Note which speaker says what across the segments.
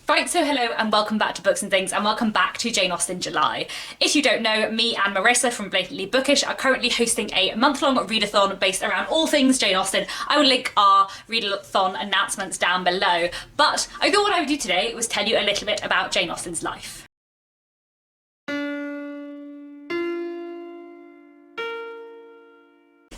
Speaker 1: Right, so hello and welcome back to Books and Things, and welcome back to Jane Austen July. If you don't know, me and Marissa from Blatantly Bookish are currently hosting a month-long readathon based around all things Jane Austen. I will link our readathon announcements down below, but I thought what I would do today was tell you a little bit about Jane Austen's life.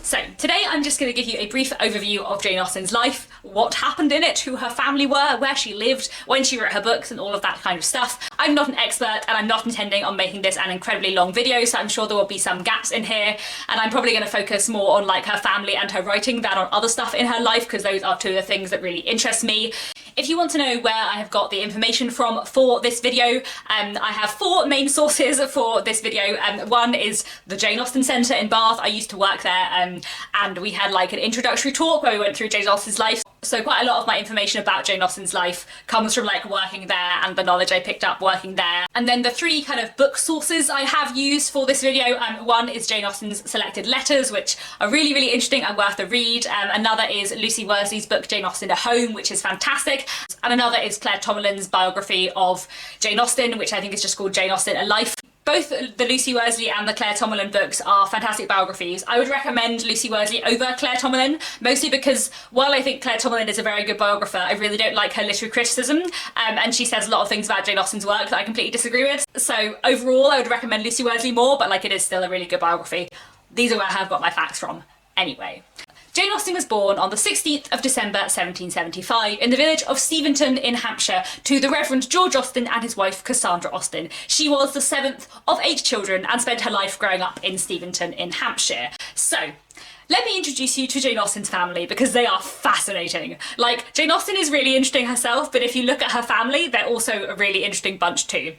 Speaker 1: So today I'm just going to give you a brief overview of Jane Austen's life, what happened in it, who her family were, where she lived, when she wrote her books and all of that kind of stuff. I'm not an expert and I'm not intending on making this an incredibly long video, so I'm sure there will be some gaps in here, and I'm probably going to focus more on like her family and her writing than on other stuff in her life, because those are two of the things that really interest me. If you want to know where I have got the information from for this video, I have four main sources for this video. One is the Jane Austen Centre in Bath. I used to work there, and we had like an introductory talk where we went through Jane Austen's life. So quite a lot of my information about Jane Austen's life comes from like working there and the knowledge I picked up working there. And then the three kind of book sources I have used for this video, one is Jane Austen's selected letters, which are really, really interesting and worth a read. Another is Lucy Worsley's book Jane Austen at Home, which is fantastic. And another is Claire Tomalin's biography of Jane Austen, which I think is just called Jane Austen A Life. Both the Lucy Worsley and the Claire Tomalin books are fantastic biographies. I would recommend Lucy Worsley over Claire Tomalin, mostly because while I think Claire Tomalin is a very good biographer, I really don't like her literary criticism, and she says a lot of things about Jane Austen's work that I completely disagree with. So overall I would recommend Lucy Worsley more, but like it is still a really good biography. These are where I have got my facts from anyway. Jane Austen was born on the 16th of December 1775 in the village of Steventon in Hampshire to the Reverend George Austen and his wife Cassandra Austen. She was the seventh of 8 children and spent her life growing up in Steventon in Hampshire. So, let me introduce you to Jane Austen's family, because they are fascinating. Like, Jane Austen is really interesting herself, but if you look at her family, they're also a really interesting bunch too.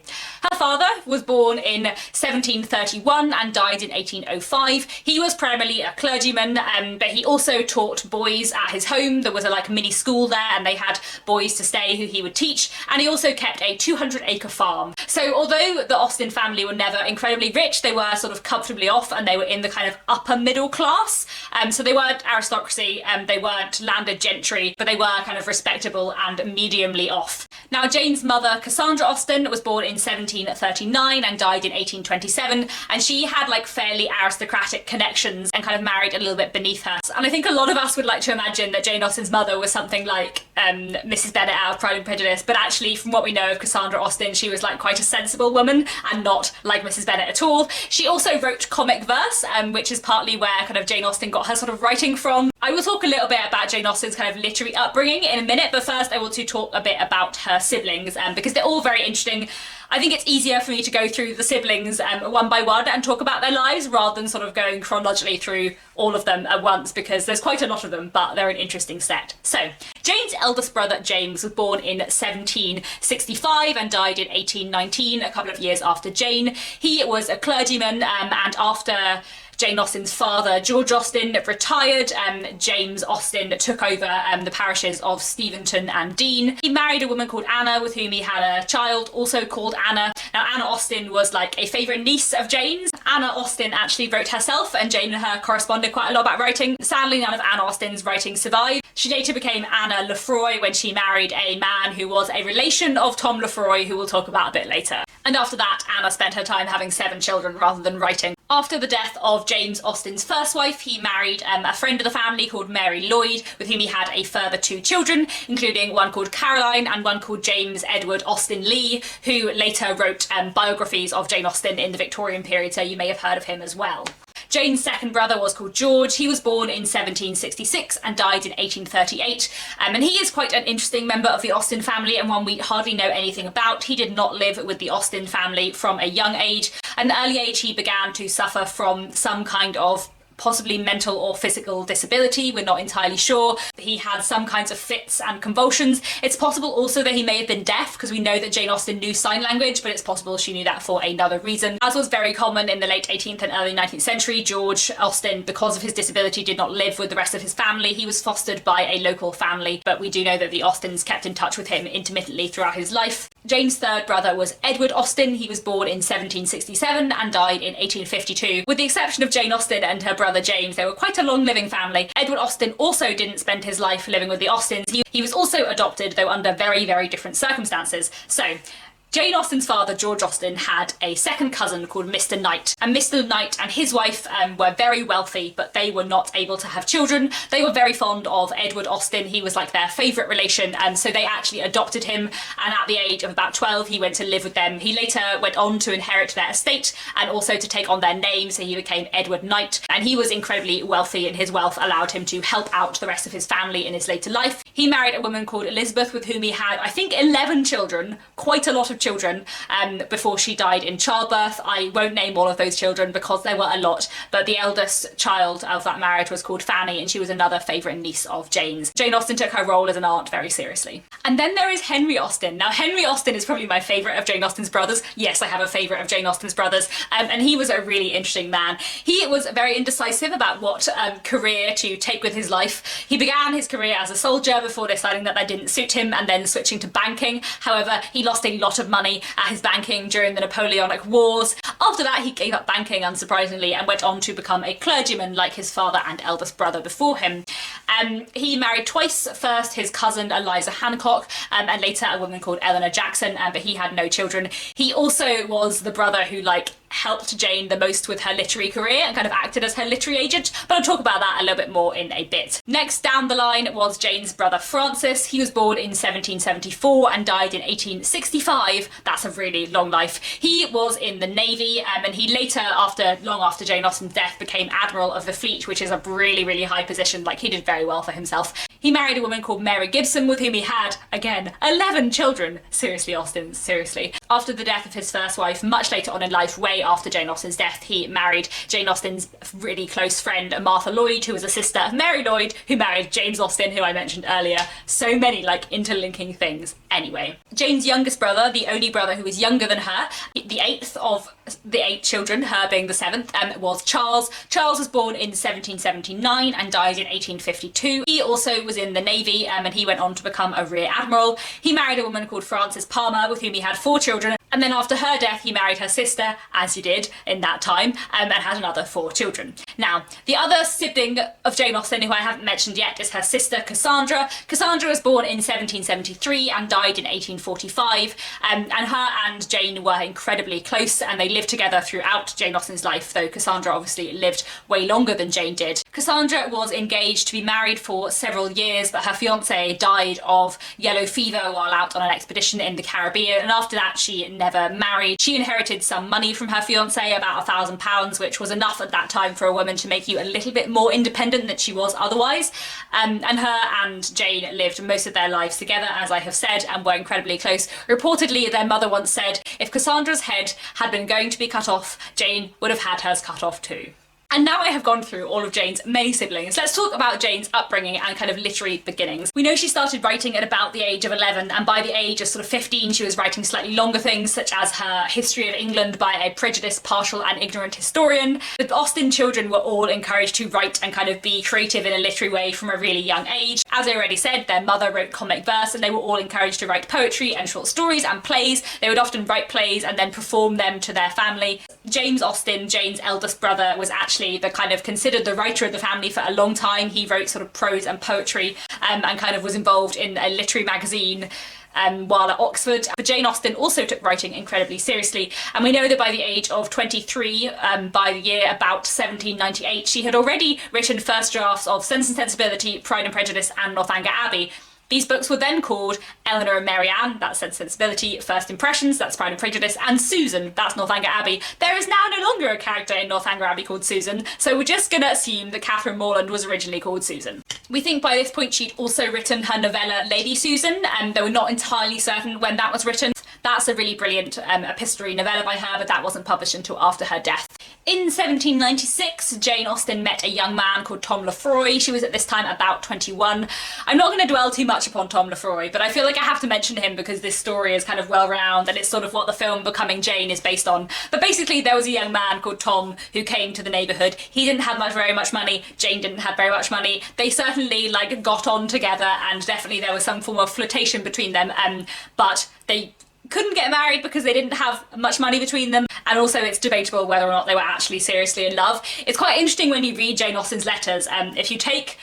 Speaker 1: Her father was born in 1731 and died in 1805. He was primarily a clergyman, but he also taught boys at his home. There was a like mini school there, and they had boys to stay who he would teach, and he also kept a 200-acre farm. So although the Austen family were never incredibly rich, they were sort of comfortably off, and they were in the kind of upper middle class. So they weren't aristocracy, they weren't landed gentry, but they were kind of respectable and mediumly off. Now, Jane's mother, Cassandra Austen, was born in 1739 and died in 1827, and she had like fairly aristocratic connections and kind of married a little bit beneath her. And I think a lot of us would like to imagine that Jane Austen's mother was something like Mrs. Bennet out of Pride and Prejudice, but actually from what we know of Cassandra Austen, she was like quite a sensible woman and not like Mrs. Bennet at all. She also wrote comic verse, which is partly where kind of Jane Austen got her sort of writing from. I will talk a little bit about Jane Austen's kind of literary upbringing in a minute, but first I want to talk a bit about her siblings, because they're all very interesting. I think it's easier for me to go through the siblings one by one and talk about their lives rather than sort of going chronologically through all of them at once, because there's quite a lot of them, but they're an interesting set. So, Jane's eldest brother James was born in 1765 and died in 1819, a couple of years after Jane. He was a clergyman, and after Jane Austen's father, George Austen, retired, James Austen took over the parishes of Steventon and Dean. He married a woman called Anna, with whom he had a child, also called Anna. Now, Anna Austen was like a favourite niece of Jane's. Anna Austen actually wrote herself, and Jane and her corresponded quite a lot about writing. Sadly, none of Anna Austen's writing survived. She later became Anna Lefroy when she married a man who was a relation of Tom Lefroy, who we'll talk about a bit later. And after that, Anna spent her time having 7 children rather than writing. After the death of James Austen's first wife, he married a friend of the family called Mary Lloyd, with whom he had a further 2 children, including one called Caroline and one called James Edward Austen Lee, who later wrote biographies of Jane Austen in the Victorian period, so you may have heard of him as well. Jane's second brother was called George. He was born in 1766 and died in 1838, and he is quite an interesting member of the Austen family and one we hardly know anything about. He did not live with the Austen family from a young age. At an early age, he began to suffer from some kind of possibly mental or physical disability, we're not entirely sure. He had some kinds of fits and convulsions. It's possible also that he may have been deaf, because we know that Jane Austen knew sign language, but it's possible she knew that for another reason. As was very common in the late 18th and early 19th century, George Austen, because of his disability, did not live with the rest of his family. He was fostered by a local family, but we do know that the Austens kept in touch with him intermittently throughout his life. Jane's third brother was Edward Austen. He was born in 1767 and died in 1852. With the exception of Jane Austen and her brother brother James. They were quite a long-living family. Edward Austen also didn't spend his life living with the Austens. He was also adopted, though under very, very different circumstances. So Jane Austen's father, George Austen, had a second cousin called Mr. Knight. And Mr. Knight and his wife were very wealthy, but they were not able to have children. They were very fond of Edward Austen. He was like their favourite relation, and so they actually adopted him. And at the age of about 12, he went to live with them. He later went on to inherit their estate and also to take on their name, so he became Edward Knight. And he was incredibly wealthy, and his wealth allowed him to help out the rest of his family in his later life. He married a woman called Elizabeth, with whom he had, I think, 11 children, quite a lot of children, before she died in childbirth. I won't name all of those children because there were a lot, but the eldest child of that marriage was called Fanny, and she was another favourite niece of Jane's. Jane Austen took her role as an aunt very seriously. And then there is Henry Austen. Now, Henry Austen is probably my favourite of Jane Austen's brothers. Yes, I have a favourite of Jane Austen's brothers, and he was a really interesting man. He was very indecisive about what career to take with his life. He began his career as a soldier before deciding that didn't suit him, and then switching to banking. However, he lost a lot of money at his banking during the Napoleonic Wars. After that, he gave up banking, unsurprisingly, and went on to become a clergyman like his father and eldest brother before him. He married twice, first his cousin Eliza Hancock, and later a woman called Eleanor Jackson, but he had no children. He also was the brother who helped Jane the most with her literary career and kind of acted as her literary agent, but I'll talk about that a little bit more in a bit. Next down the line was Jane's brother Francis. He was born in 1774 and died in 1865. That's a really long life. He was in the Navy, and he later, long after Jane Austen's death, became Admiral of the Fleet, which is a really, really high position. He did very well for himself. He married a woman called Mary Gibson, with whom he had, again, 11 children. Seriously, Austen, seriously. After the death of his first wife, much later on in life, way after Jane Austen's death, he married Jane Austen's really close friend, Martha Lloyd, who was a sister of Mary Lloyd, who married James Austen, who I mentioned earlier. So many, interlinking things. Anyway, Jane's youngest brother, the only brother who was younger than her, the 8th of the 8 children, her being the 7th, was Charles. Charles was born in 1779 and died in 1852. He also was in the Navy, and he went on to become a Rear Admiral. He married a woman called Frances Palmer, with whom he had 4 children, and then after her death he married her sister, as he did in that time, and had another 4 children. Now, the other sibling of Jane Austen, who I haven't mentioned yet, is her sister Cassandra. Cassandra was born in 1773 and died in 1845, and her and Jane were incredibly close, and they lived together throughout Jane Austen's life, though Cassandra obviously lived way longer than Jane did. Cassandra was engaged to be married for several years, but her fiance died of yellow fever while out on an expedition in the Caribbean, and after that she never married. She inherited some money from her fiance, about £1,000, which was enough at that time for a woman to make you a little bit more independent than she was otherwise. And her and Jane lived most of their lives together, as I have said, and were incredibly close. Reportedly, their mother once said, if Cassandra's head had been going to be cut off, Jane would have had hers cut off too. And now I have gone through all of Jane's many siblings, let's talk about Jane's upbringing and kind of literary beginnings. We know she started writing at about the age of 11, and by the age of 15 she was writing slightly longer things, such as her History of England by a prejudiced, partial and ignorant historian. The Austen children were all encouraged to write and kind of be creative in a literary way from a really young age. As I already said, their mother wrote comic verse, and they were all encouraged to write poetry and short stories and plays. They would often write plays and then perform them to their family. James Austen, Jane's eldest brother, was actually the kind of considered the writer of the family for a long time. He wrote prose and poetry, and kind of was involved in a literary magazine while at Oxford. But Jane Austen also took writing incredibly seriously, and we know that by the age of 23, by the year about 1798, she had already written first drafts of Sense and Sensibility, Pride and Prejudice and Northanger Abbey. These books were then called Eleanor and Mary Ann, that's Sense and Sensibility, First Impressions, that's Pride and Prejudice, and Susan, that's Northanger Abbey. There is now no longer a character in Northanger Abbey called Susan, so we're just going to assume that Catherine Morland was originally called Susan. We think by this point she'd also written her novella Lady Susan, and though we're not entirely certain when that was written. That's a really brilliant epistolary novella by her, but that wasn't published until after her death. In 1796, Jane Austen met a young man called Tom Lefroy. She was at this time about 21. I'm not going to dwell too much upon Tom Lefroy, but I feel like I have to mention him because this story is kind of well-renowned, and it's sort of what the film Becoming Jane is based on. But basically, there was a young man called Tom who came to the neighbourhood. He didn't have very much money. Jane didn't have very much money. They certainly got on together, and definitely there was some form of flirtation between them, but they couldn't get married because they didn't have much money between them, and also it's debatable whether or not they were actually seriously in love. It's quite interesting when you read Jane Austen's letters. If you take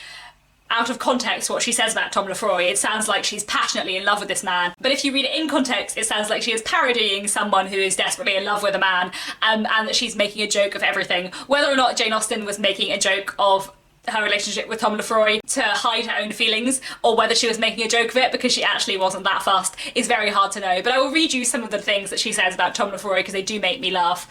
Speaker 1: out of context what she says about Tom Lefroy, it sounds like she's passionately in love with this man. But if you read it in context, it sounds like she is parodying someone who is desperately in love with a man, and that she's making a joke of everything. Whether or not Jane Austen was making a joke of her relationship with Tom Lefroy to hide her own feelings, or whether she was making a joke of it because she actually wasn't that fussed, is very hard to know. But I will read you some of the things that she says about Tom Lefroy because they do make me laugh.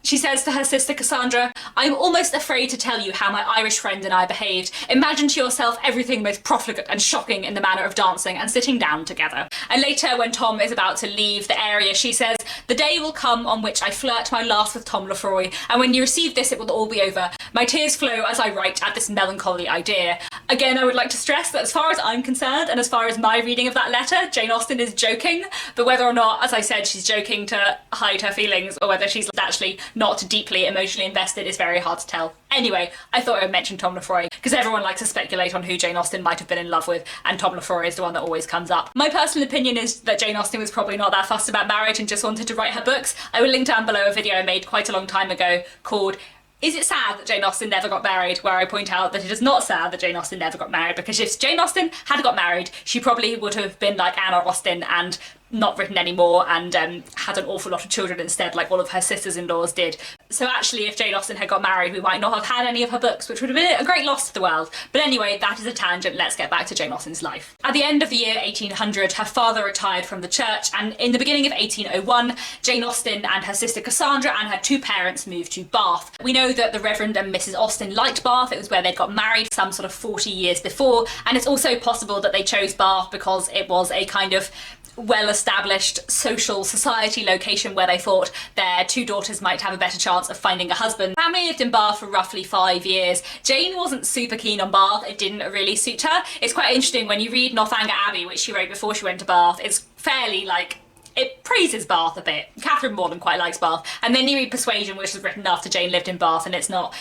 Speaker 1: She says to her sister Cassandra, "I'm almost afraid to tell you how my Irish friend and I behaved. Imagine to yourself everything most profligate and shocking in the manner of dancing and sitting down together." And later, when Tom is about to leave the area, she says, "The day will come on which I flirt my last with Tom Lefroy, and when you receive this it will all be over. My tears flow as I write at this melancholy idea." Again, I would like to stress that as far as I'm concerned, and as far as my reading of that letter, Jane Austen is joking, but whether or not, as I said, she's joking to hide her feelings, or whether she's actually not deeply emotionally invested, is very hard to tell. Anyway, I thought I would mention Tom Lefroy, because everyone likes to speculate on who Jane Austen might have been in love with, and Tom Lefroy is the one that always comes up. My personal opinion is that Jane Austen was probably not that fussed about marriage and just wanted to write her books. I will link down below a video I made quite a long time ago called "Is it sad that Jane Austen never got married?" where I point out that it is not sad that Jane Austen never got married, because if Jane Austen had got married, she probably would have been like Anne Austen and not written anymore, and had an awful lot of children instead, like all of her sisters-in-laws did. So actually, if Jane Austen had got married, we might not have had any of her books, which would have been a great loss to the world. But anyway, that is a tangent. Let's get back to Jane Austen's life. At the end of the year 1800, her father retired from the church, and in the beginning of 1801, Jane Austen and her sister Cassandra and her two parents moved to Bath. We know that the Reverend and Mrs. Austen liked Bath. It was where they'd got married some sort of 40 years before, and it's also possible that they chose Bath because it was a kind of well-established social society location where they thought their two daughters might have a better chance of finding a husband. The family lived in Bath for roughly 5 years. Jane wasn't super keen on Bath. It didn't really suit her. It's quite interesting when you read Northanger Abbey, which she wrote before she went to Bath. It's fairly like, it praises Bath a bit. Catherine Morland quite likes Bath. And then you read Persuasion, which was written after Jane lived in Bath, and it's not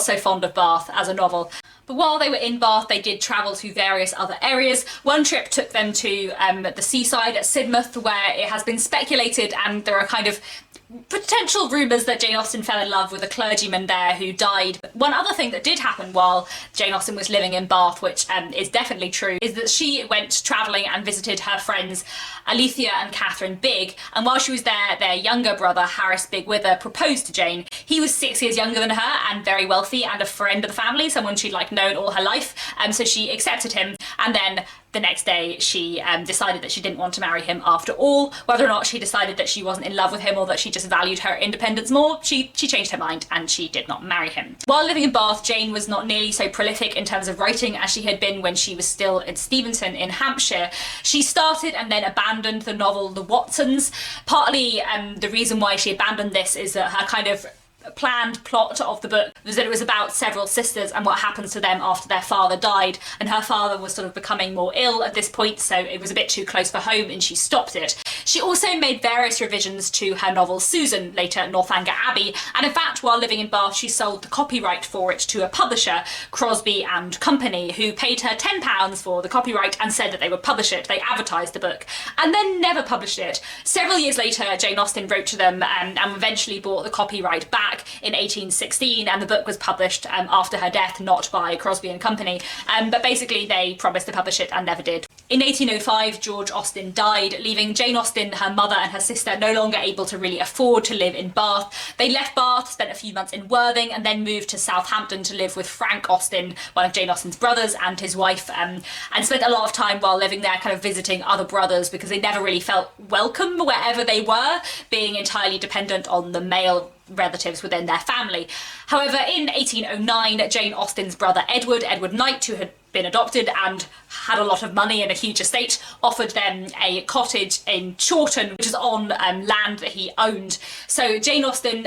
Speaker 1: so fond of Bath as a novel. But while they were in Bath, they did travel to various other areas. One trip took them to the seaside at Sidmouth, where it has been speculated, and there are kind of potential rumours that Jane Austen fell in love with a clergyman there who died. One other thing that did happen while Jane Austen was living in Bath, which is definitely true, is that she went travelling and visited her friends Alethea and Catherine Bigg, and while she was there, their younger brother Harris Bigg-Wither proposed to Jane. He was 6 years younger than her and very wealthy and a friend of the family, someone she'd like known all her life, so she accepted him, and then the next day she decided that she didn't want to marry him after all. Whether or not she decided that she wasn't in love with him or that she just valued her independence more, she changed her mind and she did not marry him. While living in Bath, Jane was not nearly so prolific in terms of writing as she had been when she was still at Steventon in Hampshire. She started and then abandoned the novel The Watsons. Partly the reason why she abandoned this is that her kind of planned plot of the book was that it was about several sisters and what happens to them after their father died, and her father was sort of becoming more ill at this point, so it was a bit too close for home and she stopped it. She also made various revisions to her novel Susan, later Northanger Abbey, and in fact while living in Bath she sold the copyright for it to a publisher, Crosby and Company, who paid her £10 for the copyright and said that they would publish it. They advertised the book and then never published it. Several years later Jane Austen wrote to them and eventually bought the copyright back in 1816, and the book was published after her death, not by Crosby and Company, but basically they promised to publish it and never did. In 1805, George Austen died, leaving Jane Austen, her mother and her sister no longer able to really afford to live in Bath. They left Bath, spent a few months in Worthing, and then moved to Southampton to live with Frank Austen, one of Jane Austen's brothers, and his wife, and spent a lot of time while living there kind of visiting other brothers because they never really felt welcome wherever they were, being entirely dependent on the male relatives within their family. However, in 1809, Jane Austen's brother Edward Knight, who had been adopted and had a lot of money and a huge estate, offered them a cottage in Chawton, which is on land that he owned. So Jane Austen,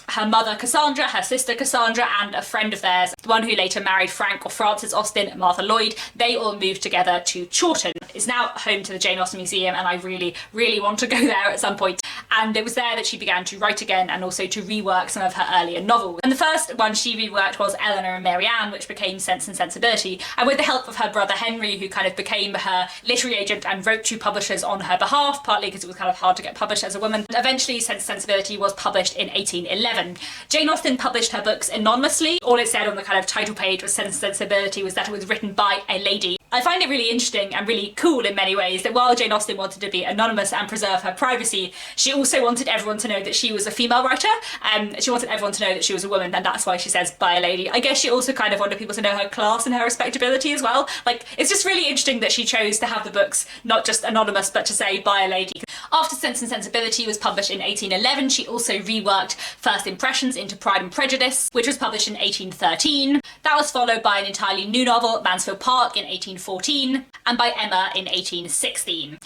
Speaker 1: her mother Cassandra, her sister Cassandra, and a friend of theirs, the one who later married Frank or Francis Austen, Martha Lloyd, they all moved together to Chawton. It's now home to the Jane Austen Museum, and I really, really want to go there at some point. And it was there that she began to write again and also to rework some of her earlier novels. And the first one she reworked was Eleanor and Mary Ann, which became Sense and Sensibility. And with the help of her brother Henry, Henry, who kind of became her literary agent and wrote to publishers on her behalf, partly because it was kind of hard to get published as a woman. Eventually, Sense and Sensibility was published in 1811. Jane Austen published her books anonymously. All it said on the kind of title page was Sense and Sensibility was that it was written by a lady. I find it really interesting and really cool in many ways that while Jane Austen wanted to be anonymous and preserve her privacy, she also wanted everyone to know that she was a female writer. She wanted everyone to know that she was a woman, and that's why she says by a lady. I guess she also kind of wanted people to know her class and her respectability as well. Like, it's just really interesting that she chose to have the books not just anonymous, but to say by a lady. After Sense and Sensibility was published in 1811, she also reworked First Impressions into Pride and Prejudice, which was published in 1813. That was followed by an entirely new novel, Mansfield Park, in 1814, and by Emma in 1816.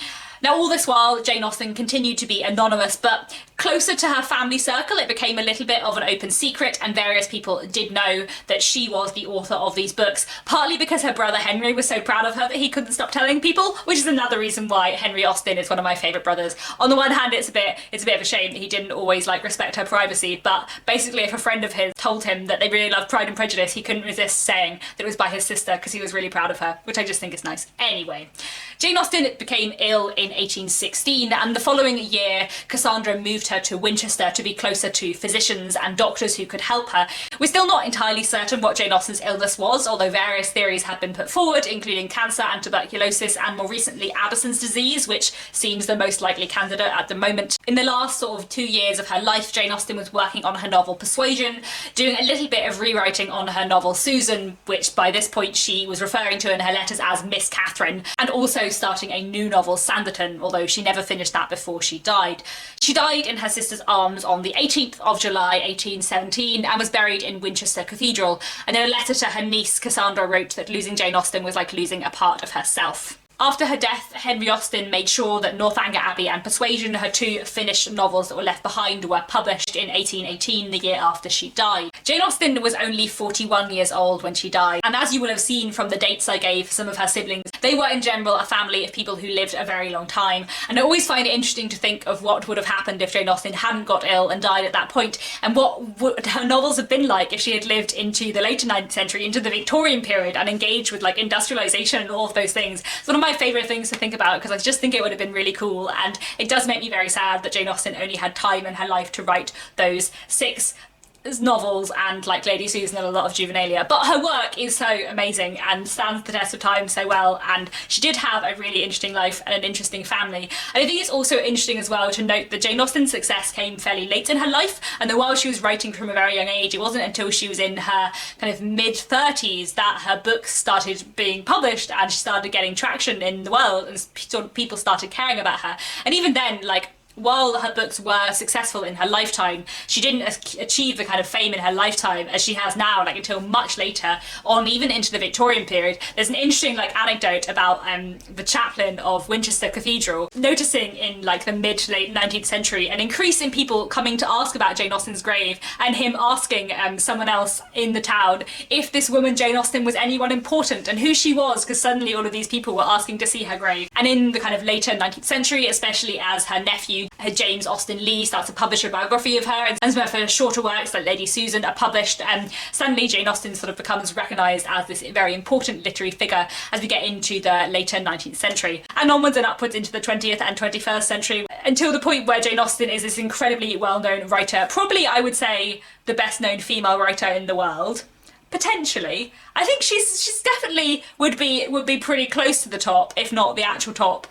Speaker 1: Now, all this while, Jane Austen continued to be anonymous, but closer to her family circle, it became a little bit of an open secret, and various people did know that she was the author of these books, partly because her brother Henry was so proud of her that he couldn't stop telling people, which is another reason why Henry Austen is one of my favourite brothers. On the one hand, it's a bit of a shame that he didn't always respect her privacy, but basically if a friend of his told him that they really loved Pride and Prejudice, he couldn't resist saying that it was by his sister because he was really proud of her, which I just think is nice. Anyway, Jane Austen became ill in 1816, and the following year Cassandra moved her to Winchester to be closer to physicians and doctors who could help her. We're still not entirely certain what Jane Austen's illness was, although various theories have been put forward, including cancer and tuberculosis, and more recently Addison's disease, which seems the most likely candidate at the moment. In the last sort of 2 years of her life, Jane Austen was working on her novel Persuasion, doing a little bit of rewriting on her novel Susan, which by this point she was referring to in her letters as Miss Catherine, and also starting a new novel, Sanditon, although she never finished that before she died. She died in her sister's arms on the 18th of July 1817 and was buried in Winchester Cathedral, and in a letter to her niece Cassandra wrote that losing Jane Austen was like losing a part of herself. After her death, Henry Austen made sure that Northanger Abbey and Persuasion, her two finished novels that were left behind, were published in 1818, the year after she died. Jane Austen was only 41 years old when she died, and as you will have seen from the dates I gave for some of her siblings, they were in general a family of people who lived a very long time, and I always find it interesting to think of what would have happened if Jane Austen hadn't got ill and died at that point, and what would her novels have been like if she had lived into the later 19th century, into the Victorian period, and engaged with industrialisation and all of those things. It's one of my favourite things to think about because I just think it would have been really cool, and it does make me very sad that Jane Austen only had time in her life to write those 6 novels and Lady Susan and a lot of juvenilia, but her work is so amazing and stands the test of time so well, and she did have a really interesting life and an interesting family. And I think it's also interesting as well to note that Jane Austen's success came fairly late in her life, and that while she was writing from a very young age, it wasn't until she was in her kind of mid-30s that her books started being published and she started getting traction in the world and people started caring about her. And even then, while her books were successful in her lifetime, she didn't achieve the kind of fame in her lifetime as she has now, until much later on, even into the Victorian period. There's an interesting anecdote about the chaplain of Winchester Cathedral noticing in the mid to late 19th century an increase in people coming to ask about Jane Austen's grave, and him asking someone else in the town if this woman Jane Austen was anyone important and who she was, because suddenly all of these people were asking to see her grave. And in the kind of later 19th century, especially as her nephew James Austen Leigh starts to publish a biography of her, and some of her shorter works like Lady Susan are published, and suddenly Jane Austen sort of becomes recognised as this very important literary figure as we get into the later 19th century and onwards and upwards into the 20th and 21st century, until the point where Jane Austen is this incredibly well-known writer, probably I would say the best known female writer in the world. Potentially. I think she's definitely would be pretty close to the top, if not the actual top.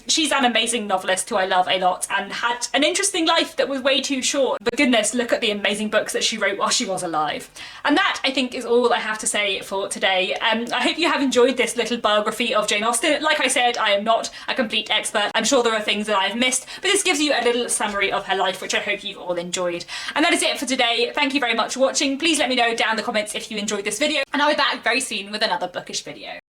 Speaker 1: She's an amazing novelist who I love a lot and had an interesting life that was way too short. But goodness, look at the amazing books that she wrote while she was alive. And that, I think, is all I have to say for today. I hope you have enjoyed this little biography of Jane Austen. Like I said, I am not a complete expert. I'm sure there are things that I've missed, but this gives you a little summary of her life, which I hope you've all enjoyed. And that is it for today. Thank you very much for watching. Please let me know down in the comments if you enjoyed this video, and I'll be back very soon with another bookish video.